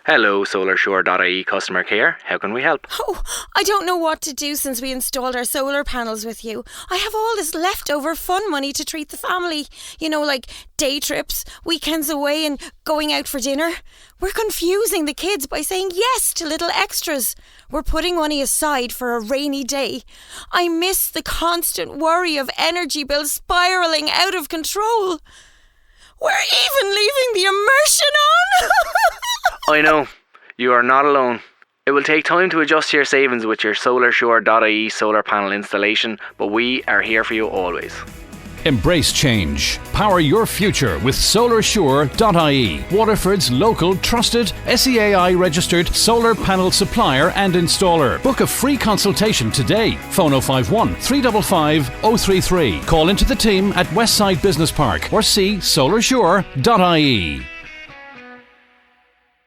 Hello, solarsure.ie customer care. How can we help? Oh, I don't know what to do since we installed our solar panels with you. I have all this leftover fun money to treat the family. You know, like day trips, weekends away and going out for dinner. We're confusing the kids by saying yes to little extras. We're putting money aside for a rainy day. I miss the constant worry of energy bills spiralling out of control. We're even leaving the immersion on! I know. You are not alone. It will take time to adjust your savings with your solarsure.ie solar panel installation, but we are here for you always. Embrace change. Power your future with solarsure.ie. Waterford's local, trusted, SEAI registered solar panel supplier and installer. Book a free consultation today. Phone 051 355 033. Call into the team at Westside Business Park or see solarsure.ie.